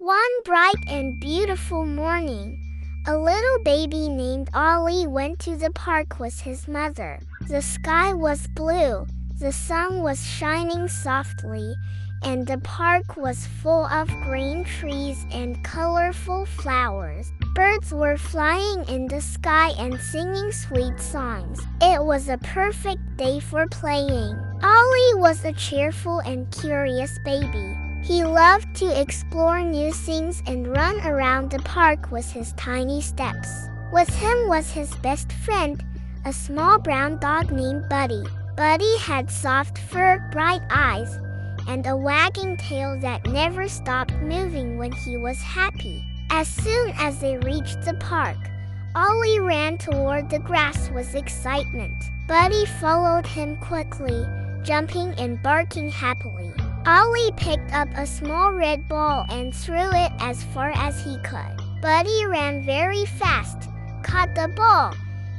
One bright and beautiful morning, a little baby named Ollie went to the park with his mother. The sky was blue, the sun was shining softly, and the park was full of green trees and colorful flowers. Birds were flying in the sky and singing sweet songs. It was a perfect day for playing. Ollie was a cheerful and curious baby. He loved to explore new things and run around the park with his tiny steps. With him was his best friend, a small brown dog named Buddy. Buddy had soft fur, bright eyes, and a wagging tail that never stopped moving when he was happy. As soon as they reached the park, Ollie ran toward the grass with excitement. Buddy followed him quickly, jumping and barking happily. Ollie picked up a small red ball and threw it as far as he could. Buddy ran very fast, caught the ball,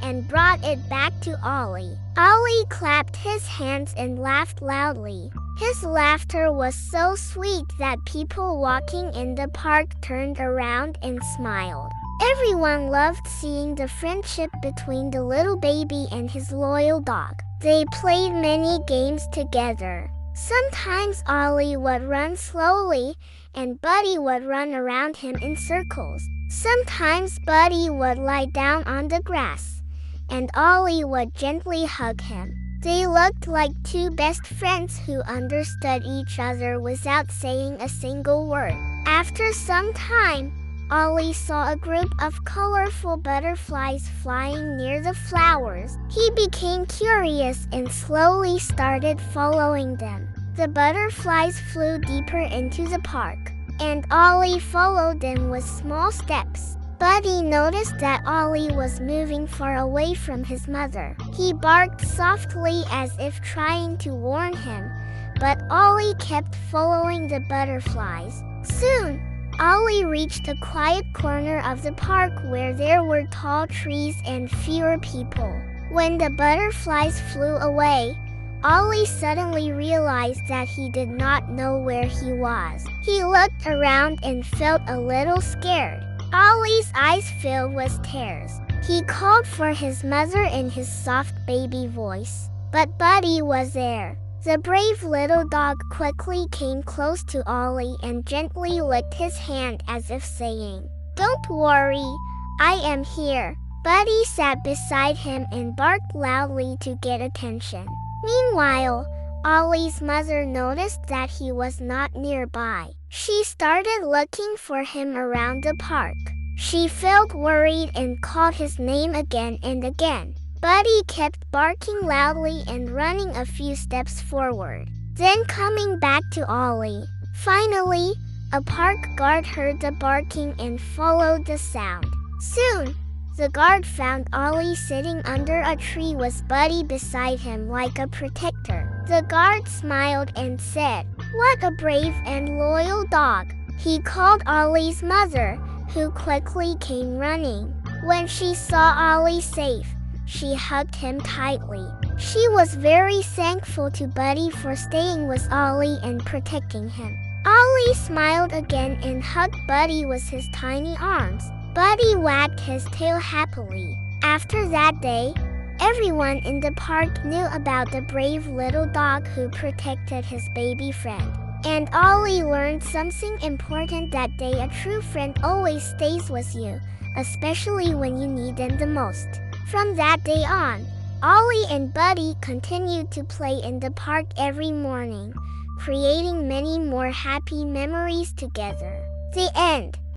and brought it back to Ollie. Ollie clapped his hands and laughed loudly. His laughter was so sweet that people walking in the park turned around and smiled. Everyone loved seeing the friendship between the little baby and his loyal dog. They played many games together. Sometimes Ollie would run slowly, and Buddy would run around him in circles. Sometimes Buddy would lie down on the grass, and Ollie would gently hug him. They looked like two best friends who understood each other without saying a single word. After some time, Ollie saw a group of colorful butterflies flying near the flowers. He became curious and slowly started following them. The butterflies flew deeper into the park, and Ollie followed them with small steps. Buddy noticed that Ollie was moving far away from his mother. He barked softly as if trying to warn him, but Ollie kept following the butterflies. Soon, Ollie reached a quiet corner of the park where there were tall trees and fewer people. When the butterflies flew away, Ollie suddenly realized that he did not know where he was. He looked around and felt a little scared. Ollie's eyes filled with tears. He called for his mother in his soft baby voice, but Buddy was there. The brave little dog quickly came close to Ollie and gently licked his hand as if saying, "Don't worry, I am here." Buddy sat beside him and barked loudly to get attention. Meanwhile, Ollie's mother noticed that he was not nearby. She started looking for him around the park. She felt worried and called his name again and again. Buddy kept barking loudly and running a few steps forward, then coming back to Ollie. Finally, a park guard heard the barking and followed the sound. Soon, the guard found Ollie sitting under a tree with Buddy beside him like a protector. The guard smiled and said, "What a brave and loyal dog." He called Ollie's mother, who quickly came running. When she saw Ollie safe, she hugged him tightly. She was very thankful to Buddy for staying with Ollie and protecting him. Ollie smiled again and hugged Buddy with his tiny arms. Buddy wagged his tail happily. After that day, everyone in the park knew about the brave little dog who protected his baby friend. And Ollie learned something important that day: a true friend always stays with you, especially when you need them the most. From that day on, Ollie and Buddy continued to play in the park every morning, creating many more happy memories together. The end.